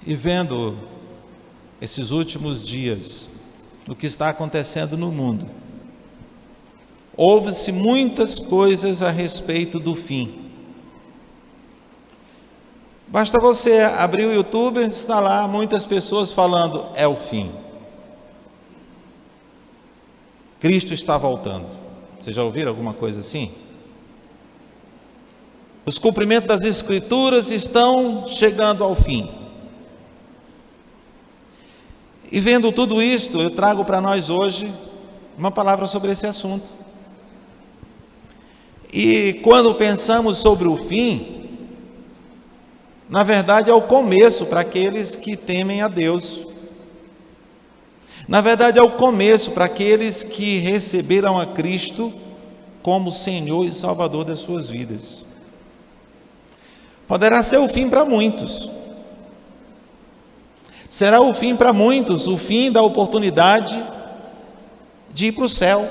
E vendo esses últimos dias, o que está acontecendo no mundo, ouve-se muitas coisas a respeito do fim. Basta você abrir o YouTube, está lá muitas pessoas falando, é o fim. Cristo está voltando. Vocês já ouviram alguma coisa assim? Os cumprimentos das Escrituras estão chegando ao fim. E vendo tudo isto, eu trago para nós hoje uma palavra sobre esse assunto. E quando pensamos sobre o fim, na verdade é o começo para aqueles que temem a Deus. Na verdade é o começo para aqueles que receberam a Cristo como Senhor e Salvador das suas vidas. Poderá ser o fim para muitos. Será o fim para muitos, o fim da oportunidade de ir para o céu.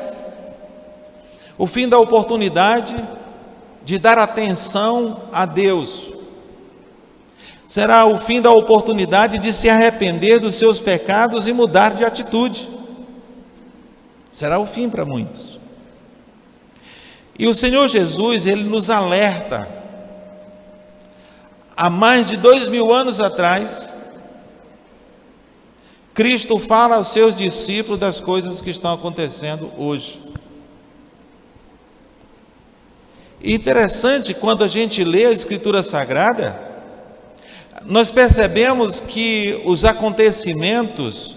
O fim da oportunidade de dar atenção a Deus. Será o fim da oportunidade de se arrepender dos seus pecados e mudar de atitude. Será o fim para muitos. E o Senhor Jesus, Ele nos alerta. Há mais de 2000 anos atrás, Cristo fala aos seus discípulos das coisas que estão acontecendo hoje. E interessante, quando a gente lê a Escritura Sagrada, nós percebemos que os acontecimentos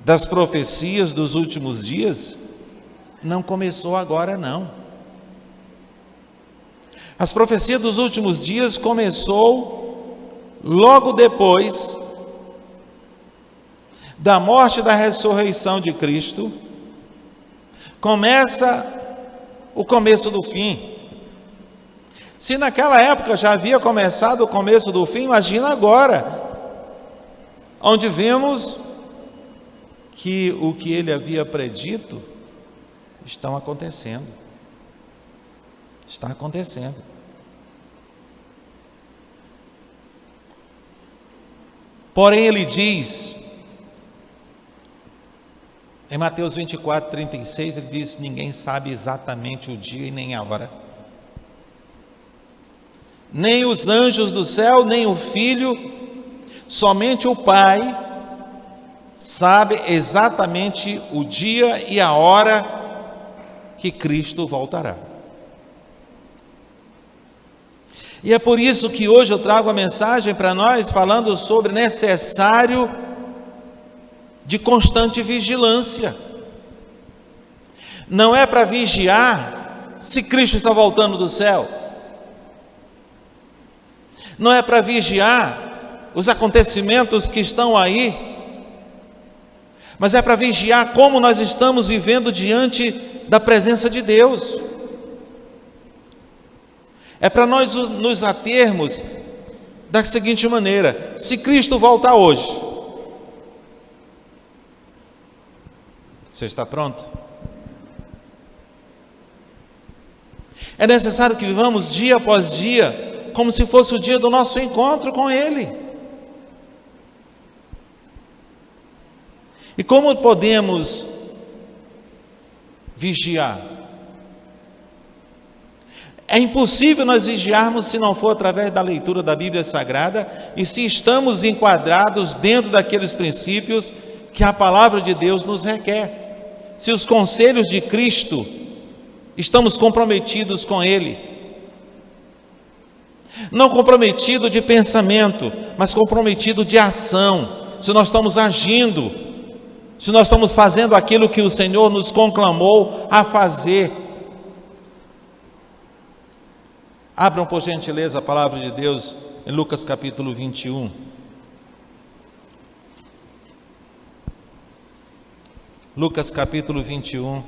das profecias dos últimos dias não começou agora não. As profecias dos últimos dias começou logo depois da morte e da ressurreição de Cristo. Começa o começo do fim. Se naquela época já havia começado o começo do fim, imagina agora, onde vemos que o que ele havia predito está acontecendo. Está acontecendo. Porém ele diz, em Mateus 24, 36, ele diz, ninguém sabe exatamente o dia e nem a hora. Nem os anjos do céu, nem o Filho, somente o Pai sabe exatamente o dia e a hora que Cristo voltará. E é por isso que hoje eu trago a mensagem para nós falando sobre necessário de constante vigilância. Não é para vigiar se Cristo está voltando do céu. Não é para vigiar os acontecimentos que estão aí, mas é para vigiar como nós estamos vivendo diante da presença de Deus. É para nós nos atermos da seguinte maneira: se Cristo voltar hoje, você está pronto? É necessário que vivamos dia após dia como se fosse o dia do nosso encontro com Ele. E como podemos vigiar? É impossível nós vigiarmos se não for através da leitura da Bíblia Sagrada e se estamos enquadrados dentro daqueles princípios que a palavra de Deus nos requer. Se os conselhos de Cristo, estamos comprometidos com Ele. Não comprometido de pensamento, mas comprometido de ação. Se nós estamos agindo, se nós estamos fazendo aquilo que o Senhor nos conclamou a fazer. Abram por gentileza a palavra de Deus em Lucas capítulo 21. Lucas capítulo 21.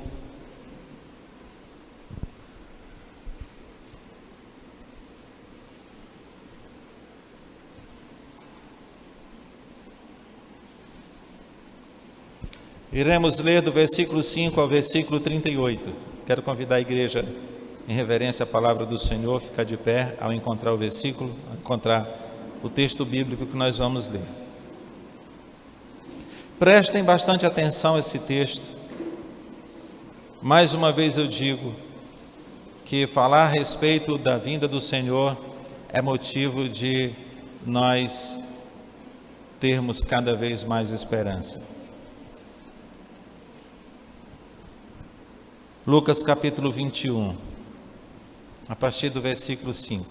Iremos ler do versículo 5 ao versículo 38. Quero convidar a igreja em reverência à palavra do Senhor, ficar de pé ao encontrar o versículo, ao encontrar o texto bíblico que nós vamos ler. Prestem bastante atenção a esse texto. Mais uma vez eu digo que falar a respeito da vinda do Senhor é motivo de nós termos cada vez mais esperança. Lucas capítulo 21, a partir do versículo 5,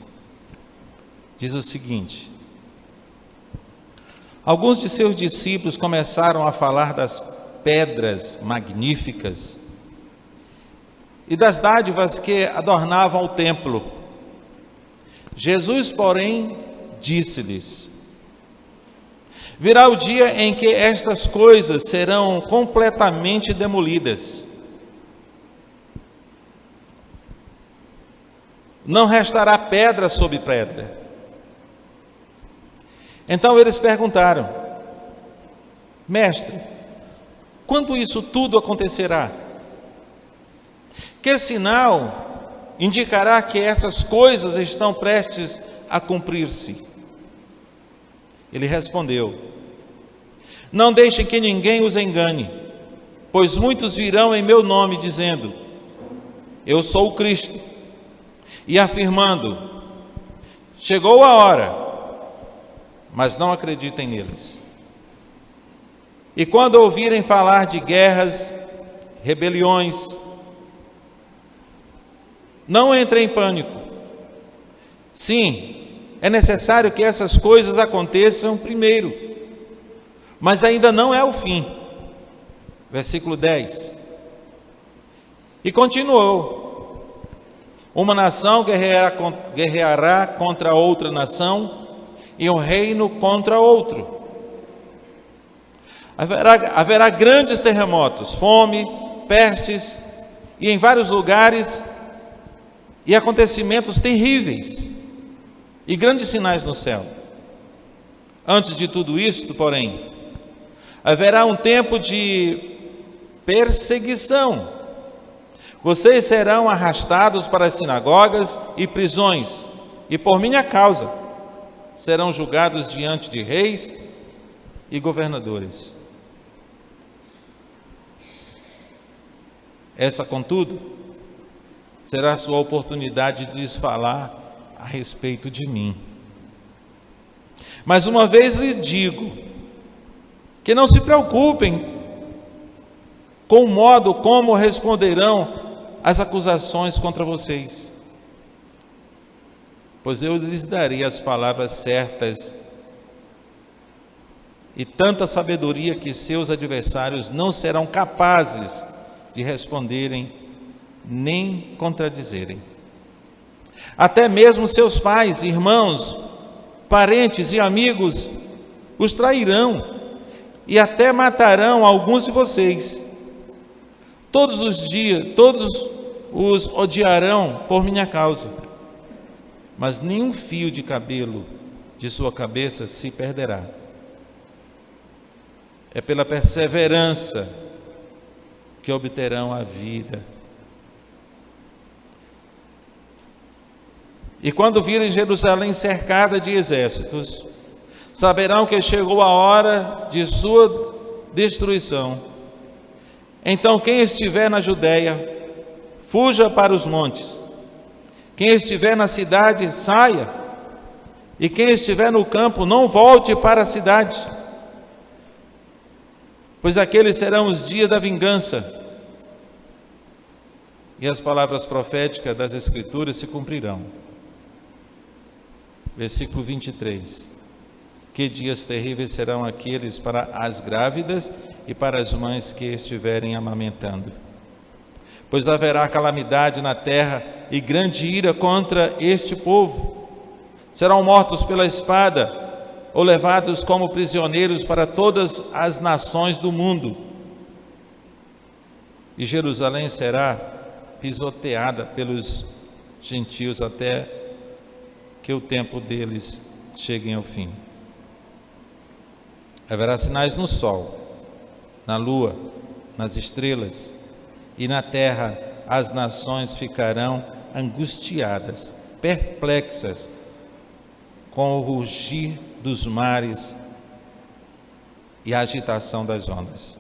diz o seguinte: alguns de seus discípulos começaram a falar das pedras magníficas e das dádivas que adornavam o templo. Jesus, porém, disse-lhes: virá o dia em que estas coisas serão completamente demolidas. Não restará pedra sobre pedra. Então eles perguntaram: mestre, quando isso tudo acontecerá? Que sinal indicará que essas coisas estão prestes a cumprir-se? Ele respondeu: não deixem que ninguém os engane, pois muitos virão em meu nome dizendo: eu sou o Cristo, e afirmando: chegou a hora, mas não acreditem neles. E quando ouvirem falar de guerras, rebeliões, não entrem em pânico. Sim, é necessário que essas coisas aconteçam primeiro, mas ainda não é o fim. Versículo 10. E continuou: uma nação guerreará contra outra nação, e um reino contra outro. Haverá grandes terremotos, fome, pestes, e em vários lugares, e acontecimentos terríveis, e grandes sinais no céu. Antes de tudo isto, porém, haverá um tempo de perseguição. Vocês serão arrastados para as sinagogas e prisões, e por minha causa serão julgados diante de reis e governadores. Essa, contudo, será a sua oportunidade de lhes falar a respeito de mim. Mas uma vez lhes digo que não se preocupem com o modo como responderão as acusações contra vocês, pois eu lhes darei as palavras certas e tanta sabedoria que seus adversários não serão capazes de responderem nem contradizerem. Até mesmo seus pais, irmãos, parentes e amigos os trairão e até matarão alguns de vocês. Todos os odiarão por minha causa, mas nenhum fio de cabelo de sua cabeça se perderá. É pela perseverança que obterão a vida. E quando virem Jerusalém cercada de exércitos, saberão que chegou a hora de sua destruição. Então quem estiver na Judéia, fuja para os montes. Quem estiver na cidade, saia. E quem estiver no campo, não volte para a cidade. Pois aqueles serão os dias da vingança, e as palavras proféticas das Escrituras se cumprirão. Versículo 23. Que dias terríveis serão aqueles para as grávidas e para as mães que estiverem amamentando. Pois haverá calamidade na terra e grande ira contra este povo. Serão mortos pela espada ou levados como prisioneiros para todas as nações do mundo. E Jerusalém será pisoteada pelos gentios até que o tempo deles chegue ao fim. Haverá sinais no sol, na lua, nas estrelas, e na terra as nações ficarão angustiadas, perplexas, com o rugir dos mares e a agitação das ondas.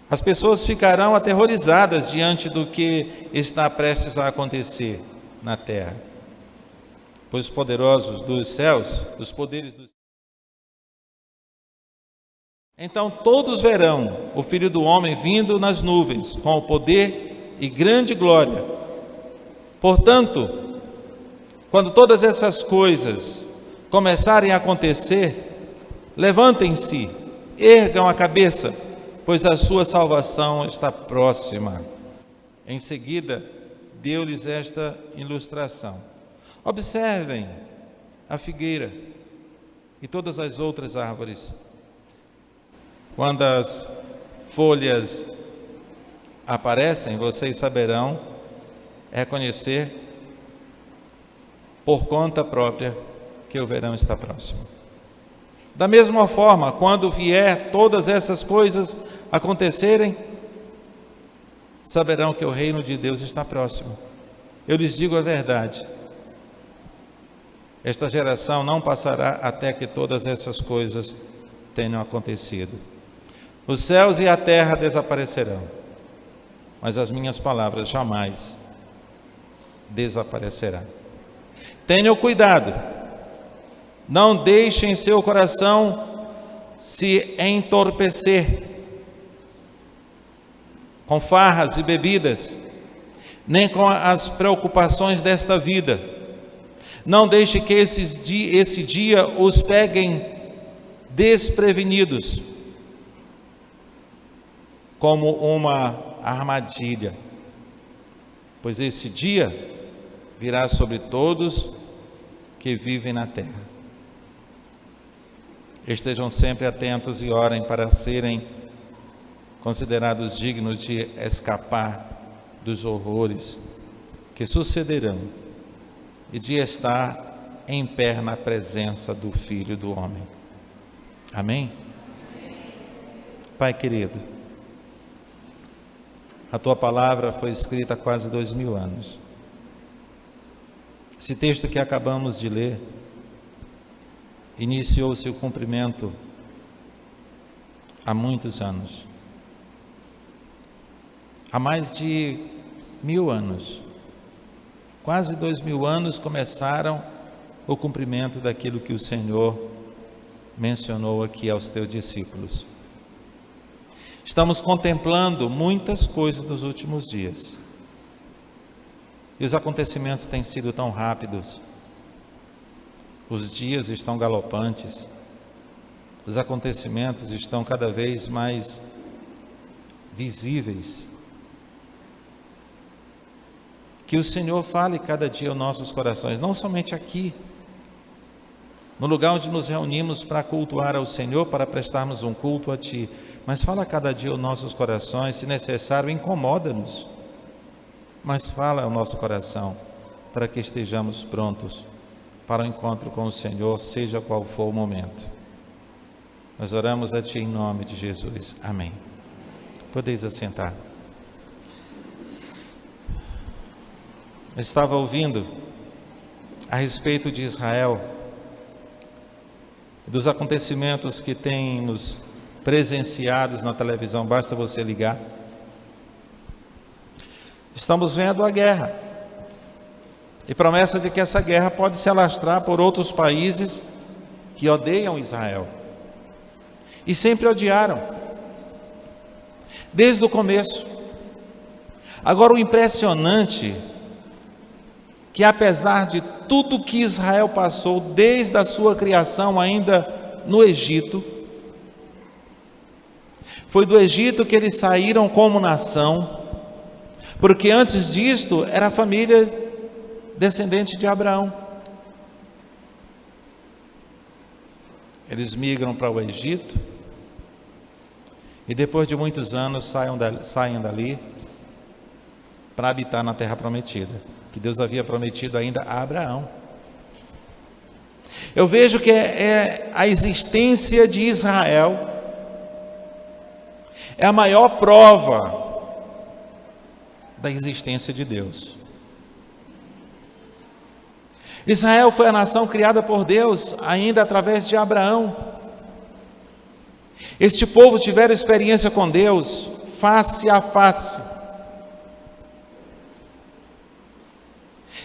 As pessoas ficarão aterrorizadas diante do que está prestes a acontecer na terra, pois os poderosos dos céus, os poderes dos... Então todos verão o Filho do Homem vindo nas nuvens, com o poder e grande glória. Portanto, quando todas essas coisas começarem a acontecer, levantem-se, ergam a cabeça, pois a sua salvação está próxima. Em seguida, deu-lhes esta ilustração: observem a figueira e todas as outras árvores. Quando as folhas aparecem, vocês saberão reconhecer por conta própria que o verão está próximo. Da mesma forma, quando vier todas essas coisas acontecerem, saberão que o reino de Deus está próximo. Eu lhes digo a verdade: esta geração não passará até que todas essas coisas tenham acontecido. Os céus e a terra desaparecerão, mas as minhas palavras jamais desaparecerão. Tenham cuidado, não deixem seu coração se entorpecer com farras e bebidas, nem com as preocupações desta vida. Não deixe que esse dia os peguem desprevenidos, como uma armadilha, pois esse dia virá sobre todos que vivem na terra. Estejam sempre atentos e orem para serem considerados dignos de escapar dos horrores que sucederão e de estar em pé na presença do Filho do Homem. Amém? Pai querido, a Tua palavra foi escrita há quase 2000 anos. Esse texto que acabamos de ler iniciou seu cumprimento há muitos anos. Há mais de 1000 anos, quase 2000 anos, começaram o cumprimento daquilo que o Senhor mencionou aqui aos Teus discípulos. Estamos contemplando muitas coisas nos últimos dias. E os acontecimentos têm sido tão rápidos. Os dias estão galopantes. Os acontecimentos estão cada vez mais visíveis. Que o Senhor fale cada dia aos nossos corações, não somente aqui, no lugar onde nos reunimos para cultuar ao Senhor, para prestarmos um culto a Ti, mas fala cada dia aos nossos corações, se necessário, incomoda-nos, mas fala ao nosso coração, para que estejamos prontos para o encontro com o Senhor, seja qual for o momento. Nós oramos a Ti em nome de Jesus. Amém. Podeis assentar. Eu estava ouvindo a respeito de Israel, dos acontecimentos que temos presenciados na televisão, basta você ligar. Estamos vendo a guerra e promessa de que essa guerra pode se alastrar por outros países que odeiam Israel e sempre odiaram desde o começo. Agora, o impressionante que, apesar de tudo que Israel passou desde a sua criação ainda no Egito, foi do Egito que eles saíram como nação, porque antes disto era a família descendente de Abraão. Eles migram para o Egito e depois de muitos anos saem dali para habitar na terra prometida, que Deus havia prometido ainda a Abraão. Eu vejo que a existência de Israel é a maior prova da existência de Deus. Israel foi a nação criada por Deus ainda através de Abraão. Este povo tiveram experiência com Deus face a face.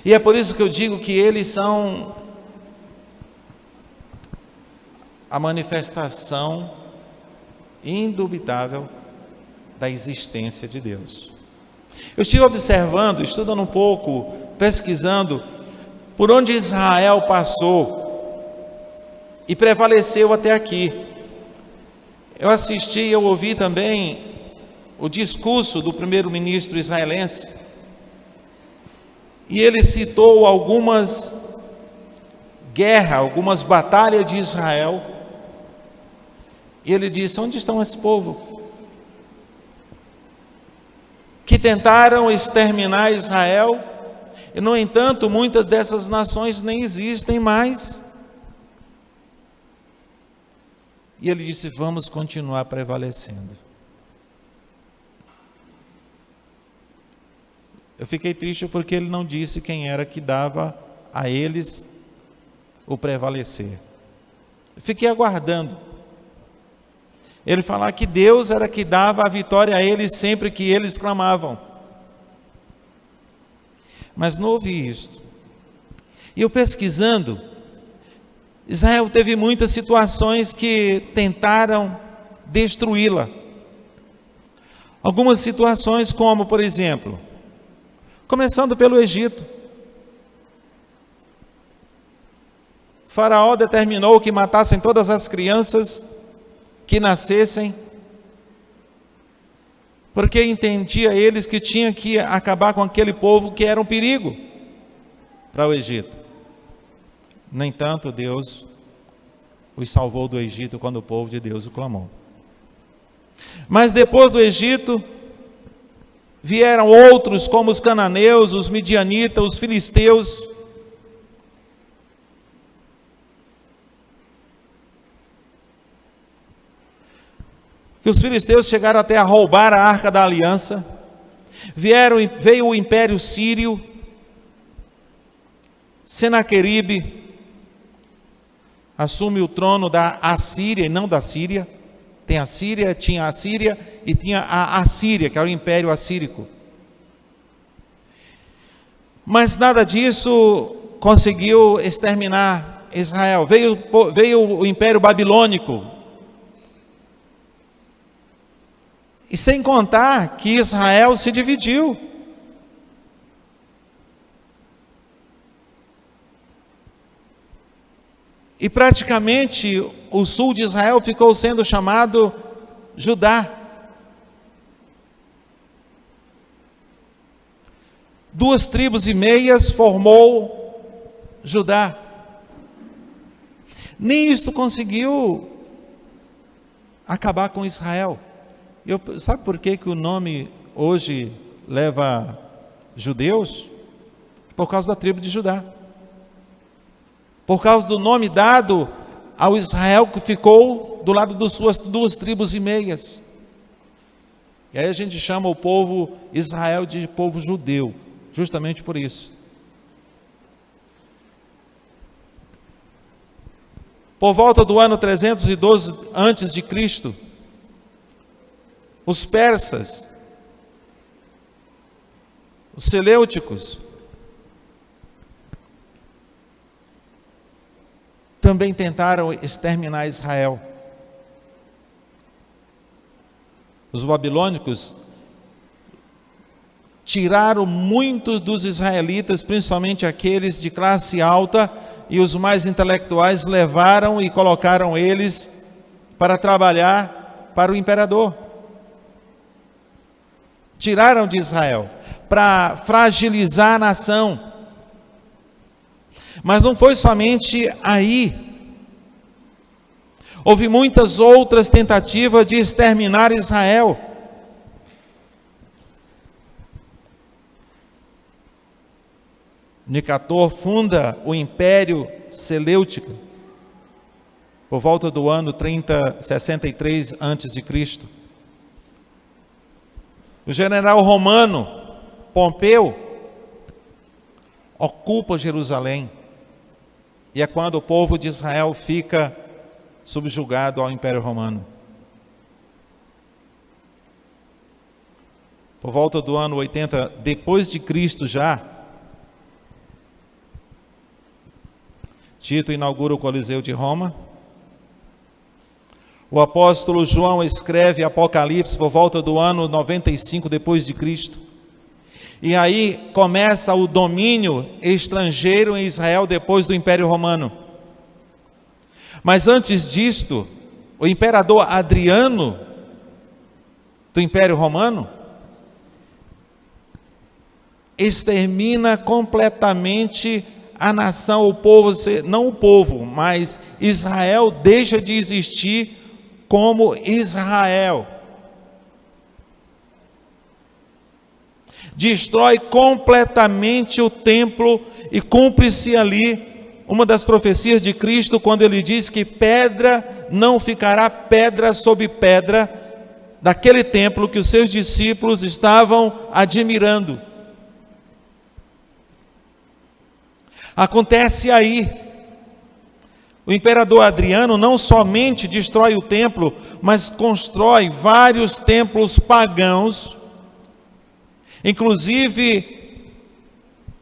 E é por isso que eu digo que eles são a manifestação indubitável da existência de Deus. Eu estive observando, estudando um pouco, pesquisando por onde Israel passou e prevaleceu até aqui. Eu assisti e eu ouvi também o discurso do primeiro-ministro israelense, e ele citou algumas guerras, algumas batalhas de Israel, e ele disse: onde estão esse povo que tentaram exterminar Israel? E, no entanto, muitas dessas nações nem existem mais. E ele disse: vamos continuar prevalecendo. Eu fiquei triste porque ele não disse quem era que dava a eles o prevalecer. Eu fiquei aguardando ele falar que Deus era que dava a vitória a eles sempre que eles clamavam. Mas não ouvi isso. E eu pesquisando, Israel teve muitas situações que tentaram destruí-la. Algumas situações como, por exemplo, começando pelo Egito. Faraó determinou que matassem todas as crianças que nascessem, porque entendia eles que tinha que acabar com aquele povo que era um perigo para o Egito. No entanto, Deus os salvou do Egito quando o povo de Deus o clamou. Mas depois do Egito, vieram outros como os cananeus, os midianitas, os filisteus. Que os filisteus chegaram até a roubar a Arca da Aliança. Veio o Império Sírio, Senaqueribe assume o trono da Assíria e não da Síria. Tem a Síria, tinha a Síria e tinha a Assíria, que era o Império Assírico. Mas nada disso conseguiu exterminar Israel. Veio o Império Babilônico. E sem contar que Israel se dividiu. E praticamente o sul de Israel ficou sendo chamado Judá. 2,5 tribos formou Judá. Nem isto conseguiu acabar com Israel. Sabe por que o nome hoje leva judeus? Por causa da tribo de Judá. Por causa do nome dado ao Israel que ficou do lado das suas 2,5 tribos. E aí a gente chama o povo Israel de povo judeu, justamente por isso. Por volta do ano 312 a.C., os persas, os selêuticos, também tentaram exterminar Israel. Os babilônicos tiraram muitos dos israelitas, principalmente aqueles de classe alta, e os mais intelectuais levaram e colocaram eles para trabalhar para o imperador. Tiraram de Israel para fragilizar a nação. Mas não foi somente aí. Houve muitas outras tentativas de exterminar Israel. Nicator funda o Império Selêutico por volta do ano 63 a.C. O general romano Pompeu ocupa Jerusalém, e é quando o povo de Israel fica subjugado ao Império Romano. Por volta do ano 80 depois de Cristo já, Tito inaugura o Coliseu de Roma. O apóstolo João escreve Apocalipse por volta do ano 95 depois de Cristo. E aí começa o domínio estrangeiro em Israel depois do Império Romano. Mas antes disto, o imperador Adriano do Império Romano extermina completamente a nação, o povo, não o povo, mas Israel deixa de existir como Israel. Destrói completamente o templo e cumpre-se ali uma das profecias de Cristo, quando ele diz que pedra não ficará pedra sobre pedra daquele templo que os seus discípulos estavam admirando. Acontece aí, o imperador Adriano não somente destrói o templo, mas constrói vários templos pagãos, inclusive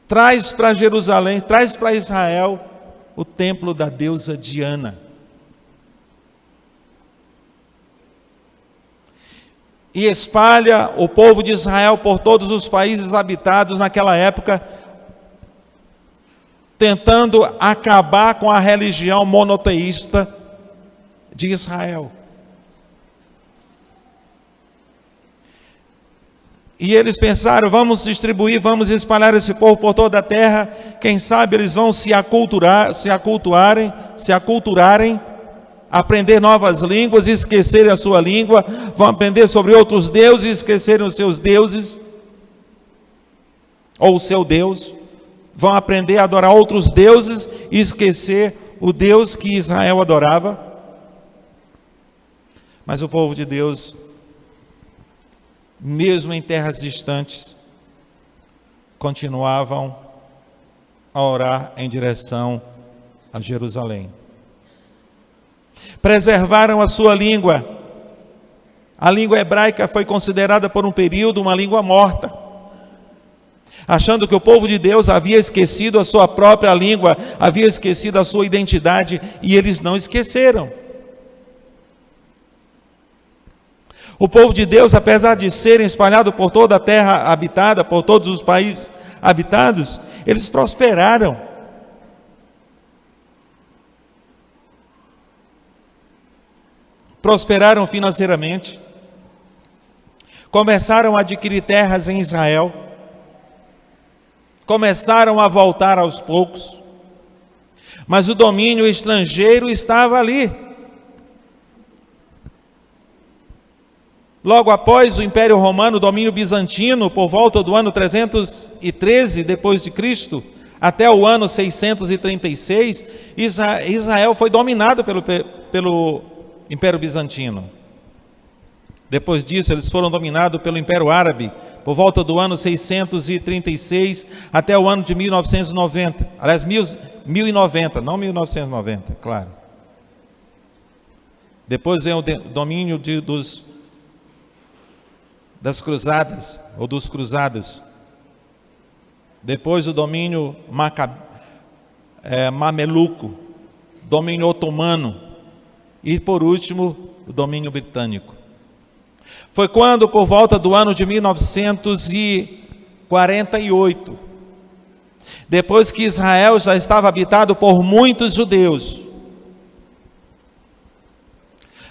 traz para Jerusalém, traz para Israel o templo da deusa Diana. E espalha o povo de Israel por todos os países habitados naquela época, tentando acabar com a religião monoteísta de Israel. E eles pensaram, vamos distribuir, vamos espalhar esse povo por toda a terra, quem sabe eles vão se aculturarem, aprender novas línguas, esquecerem a sua língua, vão aprender sobre outros deuses, esquecerem os seus deuses, ou o seu Deus, vão aprender a adorar outros deuses e esquecer o Deus que Israel adorava. Mas o povo de Deus, mesmo em terras distantes, continuavam a orar em direção a Jerusalém. Preservaram a sua língua. A língua hebraica foi considerada por um período uma língua morta, achando que o povo de Deus havia esquecido a sua própria língua, havia esquecido a sua identidade, e eles não esqueceram. O povo de Deus, apesar de serem espalhados por toda a terra habitada, por todos os países habitados, eles prosperaram. Prosperaram financeiramente, começaram a adquirir terras em Israel, começaram a voltar aos poucos, mas o domínio estrangeiro estava ali. Logo após o Império Romano, o domínio bizantino, por volta do ano 313 depois de Cristo, até o ano 636, Israel foi dominado pelo Império Bizantino. Depois disso, eles foram dominados pelo Império Árabe, por volta do ano 636 até o ano de 1990. Aliás, 1090, não 1990, claro. Depois vem o domínio das cruzadas, ou dos cruzados. Depois o domínio mameluco, domínio otomano. E por último, o domínio britânico. Foi quando, por volta do ano de 1948, depois que Israel já estava habitado por muitos judeus,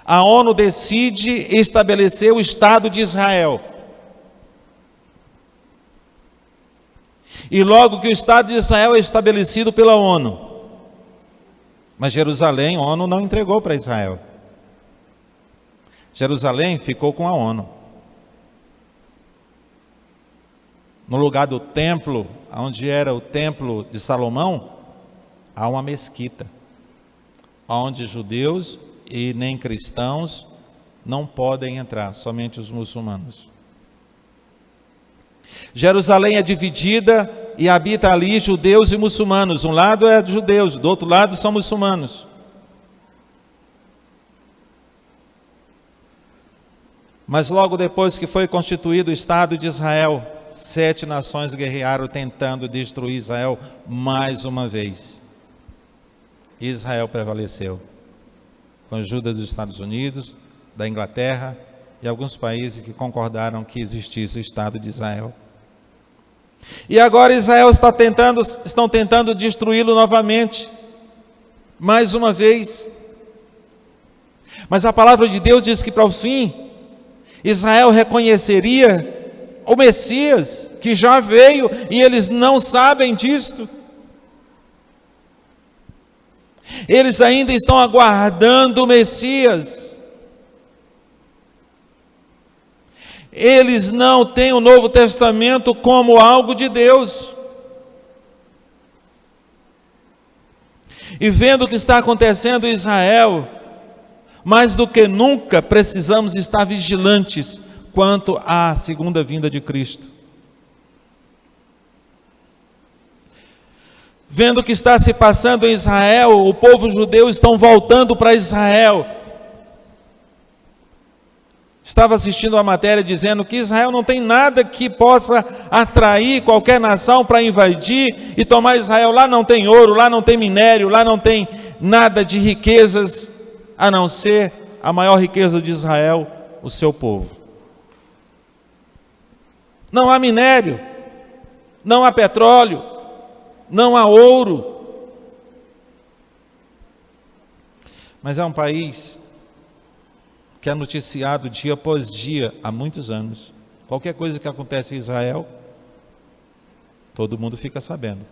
a ONU decide estabelecer o Estado de Israel. E logo que o Estado de Israel é estabelecido pela ONU, mas Jerusalém, a ONU não entregou para Israel. Jerusalém ficou com a ONU. No lugar do templo, onde era o templo de Salomão, há uma mesquita, onde judeus e nem cristãos não podem entrar, somente os muçulmanos. Jerusalém é dividida e habita ali judeus e muçulmanos. Um lado é judeus, do outro lado são muçulmanos. Mas logo depois que foi constituído o Estado de Israel, 7 nações guerrearam tentando destruir Israel mais uma vez. Israel prevaleceu, com a ajuda dos Estados Unidos, da Inglaterra e alguns países que concordaram que existisse o Estado de Israel. E agora Israel estão tentando destruí-lo novamente, mais uma vez. Mas a palavra de Deus diz que para o fim, Israel reconheceria o Messias, que já veio, e eles não sabem disto. Eles ainda estão aguardando o Messias. Eles não têm o Novo Testamento como algo de Deus. E vendo o que está acontecendo em Israel, mais do que nunca precisamos estar vigilantes quanto à segunda vinda de Cristo. Vendo o que está se passando em Israel, o povo judeu estão voltando para Israel. Estava assistindo uma matéria dizendo que Israel não tem nada que possa atrair qualquer nação para invadir e tomar Israel. Lá não tem ouro, lá não tem minério, lá não tem nada de riquezas, a não ser a maior riqueza de Israel, o seu povo. Não há minério, não há petróleo, não há ouro. Mas é um país que é noticiado dia após dia, há muitos anos. Qualquer coisa que acontece em Israel, todo mundo fica sabendo.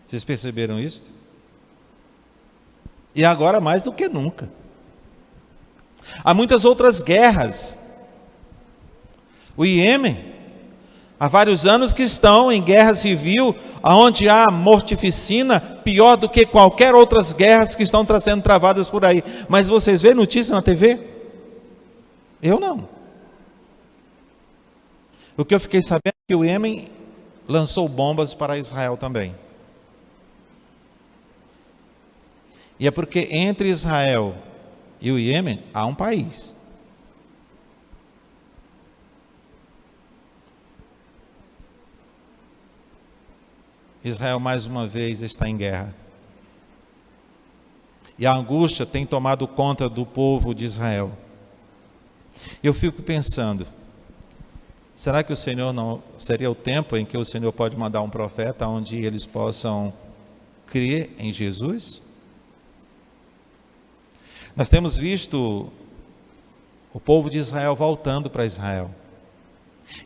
Vocês perceberam isso? E agora mais do que nunca. Há muitas outras guerras. O Iêmen, há vários anos que estão em guerra civil, onde há mortificina, pior do que qualquer outras guerras que estão sendo travadas por aí. Mas vocês vêem notícia na TV? Eu não. O que eu fiquei sabendo é que o Iêmen lançou bombas para Israel também. E é porque entre Israel e o Iêmen há um país. Israel mais uma vez está em guerra. E a angústia tem tomado conta do povo de Israel. Eu fico pensando, será que o Senhor não seria o tempo em que o Senhor pode mandar um profeta onde eles possam crer em Jesus? Nós temos visto o povo de Israel voltando para Israel.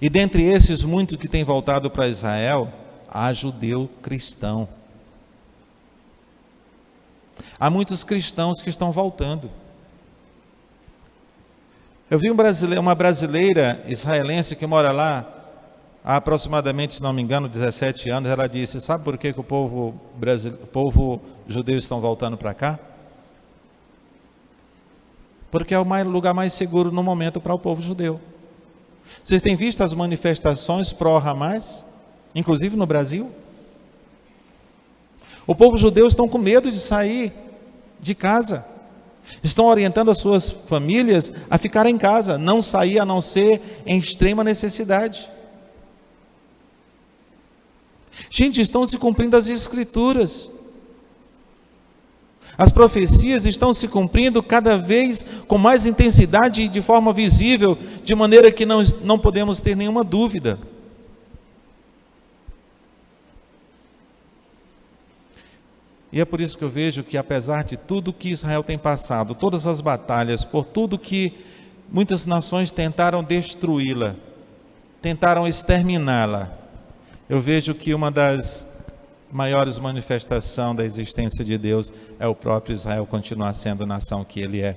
E dentre esses muitos que têm voltado para Israel, há judeu cristão. Há muitos cristãos que estão voltando. Eu vi uma brasileira israelense que mora lá há aproximadamente, se não me engano, 17 anos. Ela disse, sabe por que o povo judeu estão voltando para cá? Porque é o lugar mais seguro no momento para o povo judeu. Vocês têm visto as manifestações pró-Hamas? Inclusive no Brasil? O povo judeu estão com medo de sair de casa. Estão orientando as suas famílias a ficar em casa, não sair a não ser em extrema necessidade. Gente, estão se cumprindo as escrituras. As profecias estão se cumprindo cada vez com mais intensidade e de forma visível, de maneira que não podemos ter nenhuma dúvida. E é por isso que eu vejo que, apesar de tudo que Israel tem passado, todas as batalhas, por tudo que muitas nações tentaram destruí-la, tentaram exterminá-la, eu vejo que uma das maiores manifestações da existência de Deus é o próprio Israel continuar sendo a nação que ele é,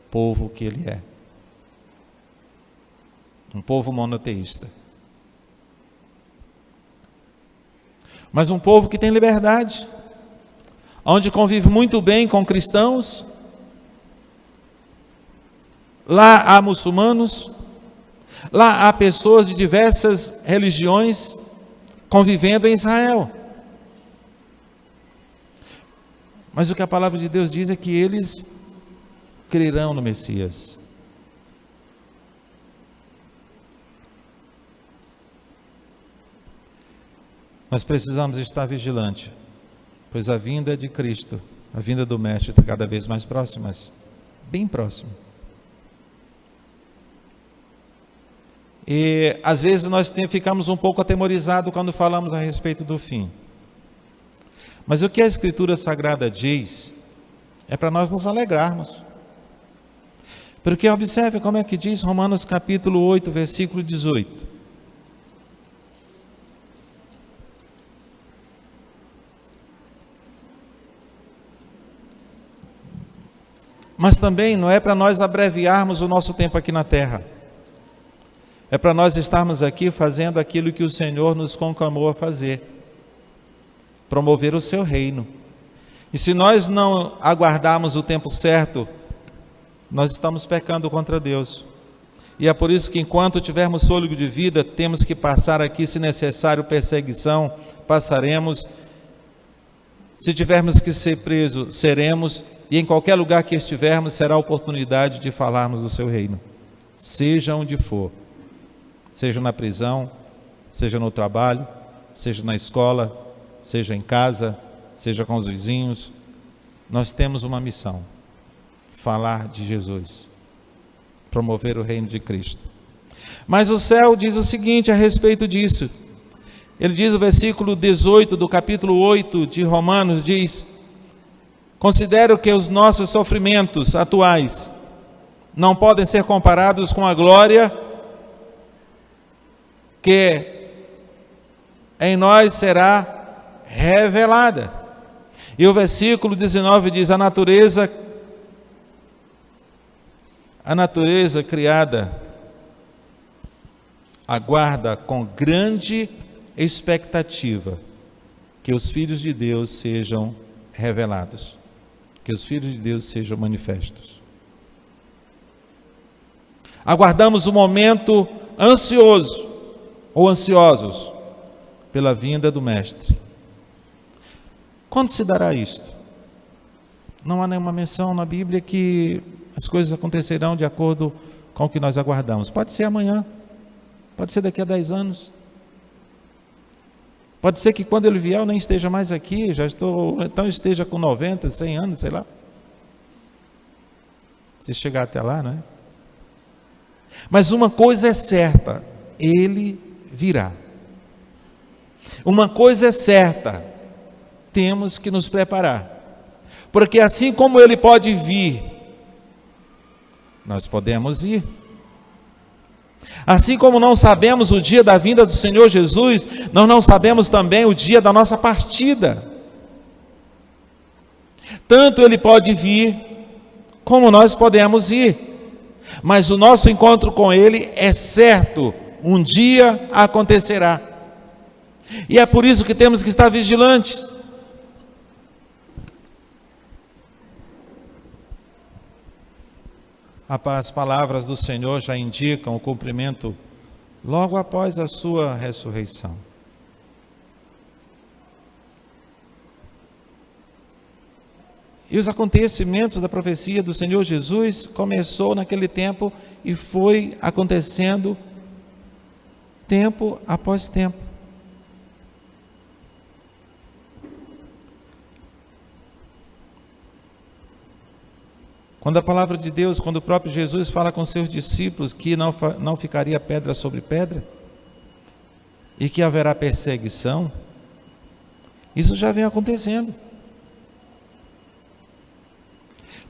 povo que ele é. Um povo monoteísta. Mas um povo que tem liberdade, onde convive muito bem com cristãos. Lá há muçulmanos, Lá há pessoas de diversas religiões convivendo em Israel. Mas o que a palavra de Deus diz é que eles crerão no Messias. Nós precisamos estar vigilantes, pois a vinda de Cristo, a vinda do Mestre está cada vez mais próxima, bem próxima. E às vezes nós ficamos um pouco atemorizados quando falamos a respeito do fim. Mas o que a Escritura Sagrada diz é para nós nos alegrarmos. Porque observe como é que diz Romanos capítulo 8, versículo 18. Mas também não é para nós abreviarmos o nosso tempo aqui na terra. É para nós estarmos aqui fazendo aquilo que o Senhor nos conclamou a fazer. Promover o seu reino. E se nós não aguardarmos o tempo certo, nós estamos pecando contra Deus. E é por isso que enquanto tivermos fôlego de vida, temos que passar aqui, se necessário, perseguição, passaremos. Se tivermos que ser presos, seremos. E em qualquer lugar que estivermos, será a oportunidade de falarmos do seu reino. Seja onde for. Seja na prisão, seja no trabalho, seja na escola, seja em casa, seja com os vizinhos. Nós temos uma missão: falar de Jesus, promover o reino de Cristo. Mas o céu diz o seguinte a respeito disso. Ele diz, o versículo 18 do capítulo 8 de Romanos, diz: considero que os nossos sofrimentos atuais não podem ser comparados com a glória que em nós será revelada. E o versículo 19 diz: a natureza criada aguarda com grande expectativa que os filhos de Deus sejam revelados, que os filhos de Deus sejam manifestos. Aguardamos um momento ansioso ou ansiosos pela vinda do Mestre. Quando se dará isto? Não há nenhuma menção na Bíblia que as coisas acontecerão de acordo com o que nós aguardamos. Pode ser amanhã, pode ser daqui a 10 anos. Pode ser que quando ele vier eu nem esteja mais aqui, então esteja com 90, 100 anos, sei lá. Se chegar até lá, não é? Mas uma coisa é certa, ele virá. Uma coisa é certa, temos que nos preparar. Porque assim como ele pode vir, nós podemos ir. Assim como não sabemos o dia da vinda do Senhor Jesus, nós não sabemos também o dia da nossa partida. Tanto ele pode vir, como nós podemos ir. Mas o nosso encontro com ele é certo, um dia acontecerá. E é por isso que temos que estar vigilantes. As palavras do Senhor já indicam o cumprimento logo após a sua ressurreição. E os acontecimentos da profecia do Senhor Jesus começou naquele tempo e foi acontecendo tempo após tempo. Quando a palavra de Deus, quando o próprio Jesus fala com seus discípulos que não ficaria pedra sobre pedra e que haverá perseguição, isso já vem acontecendo.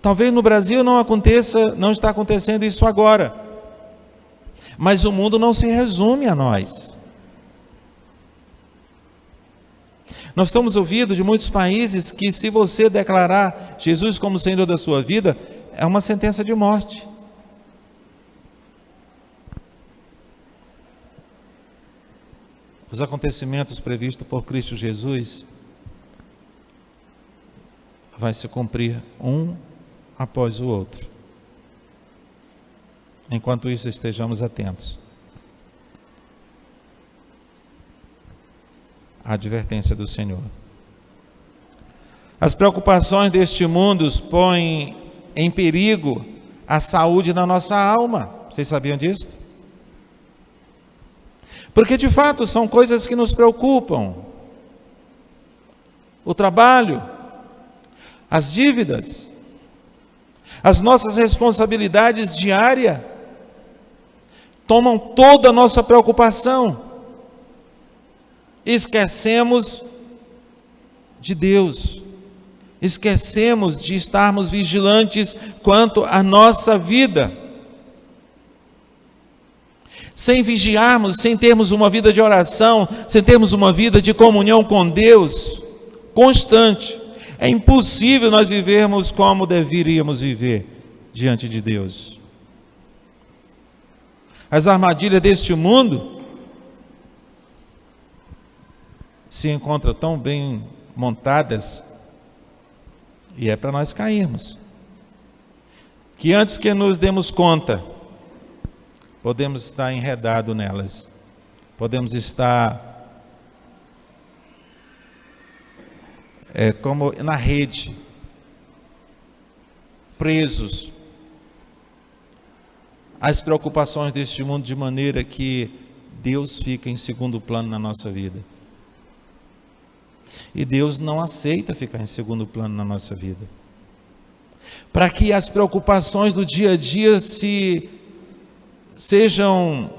Talvez no Brasil não está acontecendo isso agora, mas o mundo não se resume a nós. Nós estamos ouvindo de muitos países que se você declarar Jesus como Senhor da sua vida, é uma sentença de morte. Os acontecimentos previstos por Cristo Jesus vai se cumprir um após o outro. Enquanto isso, estejamos atentos. a advertência do Senhor. As preocupações deste mundo põem em perigo a saúde da nossa alma. Vocês sabiam disso? Porque de fato são coisas que nos preocupam. O trabalho, as dívidas, as nossas responsabilidades diárias tomam toda a nossa preocupação. Esquecemos de Deus. Esquecemos de estarmos vigilantes quanto à nossa vida. Sem vigiarmos, sem termos uma vida de oração, sem termos uma vida de comunhão com Deus constante, é impossível nós vivermos como deveríamos viver diante de Deus. As armadilhas deste mundo se encontram tão bem montadas, e é para nós cairmos, que antes que nos demos conta, podemos estar enredados nelas, podemos estar como na rede, presos às preocupações deste mundo, de maneira que Deus fica em segundo plano na nossa vida. E Deus não aceita ficar em segundo plano na nossa vida. Para que as preocupações do dia a dia sejam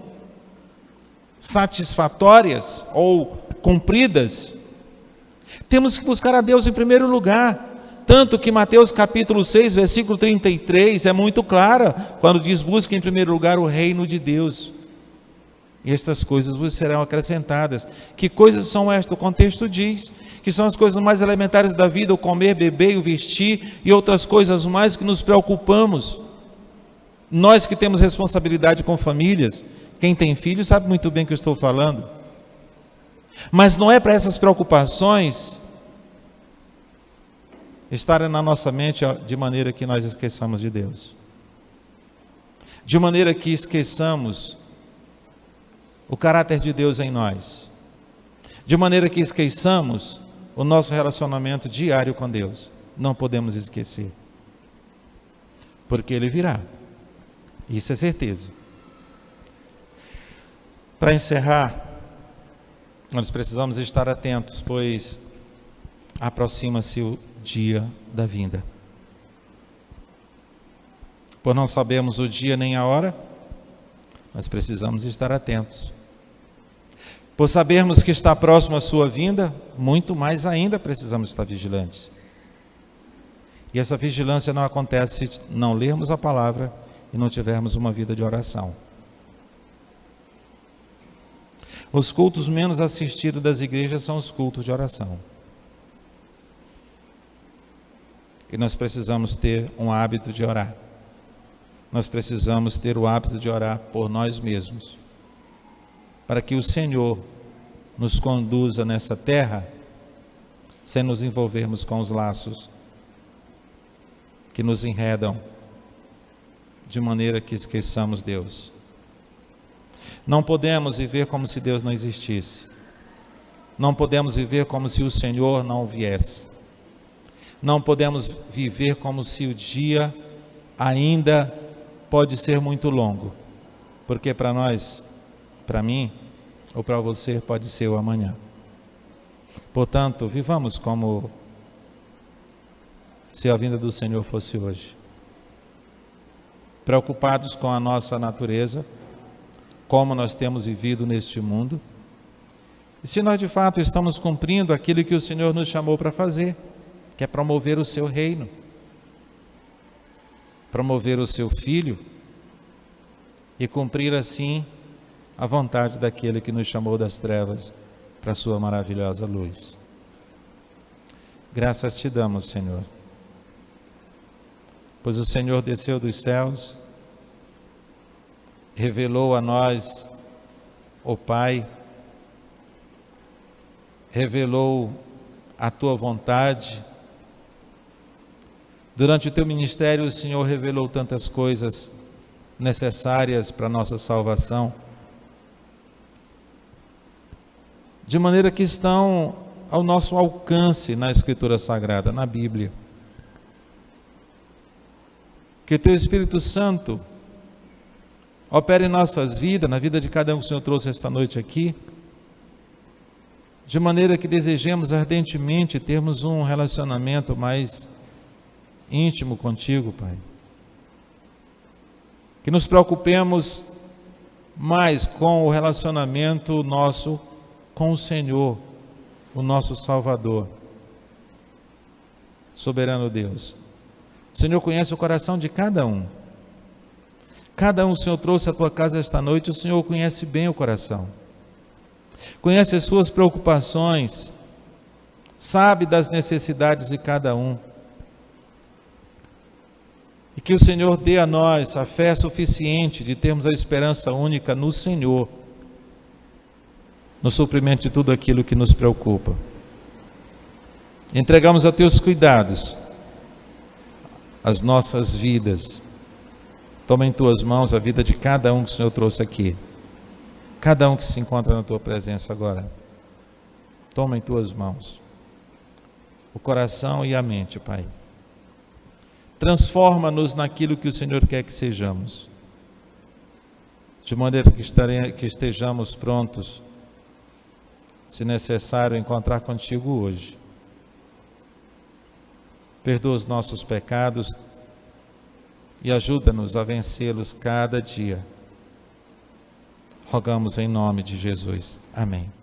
satisfatórias ou cumpridas, temos que buscar a Deus em primeiro lugar. Tanto que Mateus capítulo 6, versículo 33 é muito clara, quando diz: busque em primeiro lugar o reino de Deus, e estas coisas vos serão acrescentadas. Que coisas são estas? O contexto diz que são as coisas mais elementares da vida: o comer, beber, o vestir e outras coisas mais que nos preocupamos. Nós que temos responsabilidade com famílias, quem tem filhos sabe muito bem o que eu estou falando. Mas não é para essas preocupações estarem na nossa mente de maneira que nós esqueçamos de Deus, de maneira que esqueçamos o caráter de Deus em nós, de maneira que esqueçamos o nosso relacionamento diário com Deus. Não podemos esquecer, porque Ele virá, isso é certeza. Para encerrar, nós precisamos estar atentos, pois aproxima-se o dia da vinda. Por não sabermos o dia nem a hora, nós precisamos estar atentos. Por sabermos que está próximo a sua vinda, muito mais ainda precisamos estar vigilantes. E essa vigilância não acontece se não lermos a palavra e não tivermos uma vida de oração. Os cultos menos assistidos das igrejas são os cultos de oração. E nós precisamos ter um hábito de orar. Nós precisamos ter o hábito de orar por nós mesmos, para que o Senhor nos conduza nessa terra, sem nos envolvermos com os laços que nos enredam, de maneira que esqueçamos Deus. Não podemos viver como se Deus não existisse. Não podemos viver como se o Senhor não viesse. Não podemos viver como se o dia ainda pode ser muito longo, porque para nós, para mim ou para você, pode ser o amanhã. Portanto, vivamos como se a vinda do Senhor fosse hoje, preocupados com a nossa natureza, como nós temos vivido neste mundo, e se nós de fato estamos cumprindo aquilo que o Senhor nos chamou para fazer, que é promover o seu reino, promover o seu Filho e cumprir assim a vontade daquele que nos chamou das trevas para a sua maravilhosa luz. Graças te damos, Senhor, pois o Senhor desceu dos céus, revelou a nós o Pai, revelou a tua vontade. Durante o teu ministério, o Senhor revelou tantas coisas necessárias para a nossa salvação. de maneira que estão ao nosso alcance na Escritura Sagrada, na Bíblia. Que Teu Espírito Santo opere em nossas vidas, na vida de cada um que o Senhor trouxe esta noite aqui, de maneira que desejemos ardentemente termos um relacionamento mais íntimo contigo, Pai. Que nos preocupemos mais com o relacionamento nosso com o Senhor, o nosso Salvador. Soberano Deus, o Senhor conhece o coração de cada um. Cada um o Senhor trouxe à tua casa esta noite, o Senhor conhece bem o coração. Conhece as suas preocupações, sabe das necessidades de cada um. E que o Senhor dê a nós a fé suficiente de termos a esperança única no Senhor, no suprimento de tudo aquilo que nos preocupa. Entregamos a Teus cuidados as nossas vidas. Toma em Tuas mãos a vida de cada um que o Senhor trouxe aqui. Cada um que se encontra na Tua presença agora. Toma em Tuas mãos o coração e a mente, Pai. Transforma-nos naquilo que o Senhor quer que sejamos, de maneira que estejamos prontos, se necessário, encontrar contigo hoje. Perdoa os nossos pecados e ajuda-nos a vencê-los cada dia. Rogamos em nome de Jesus. Amém.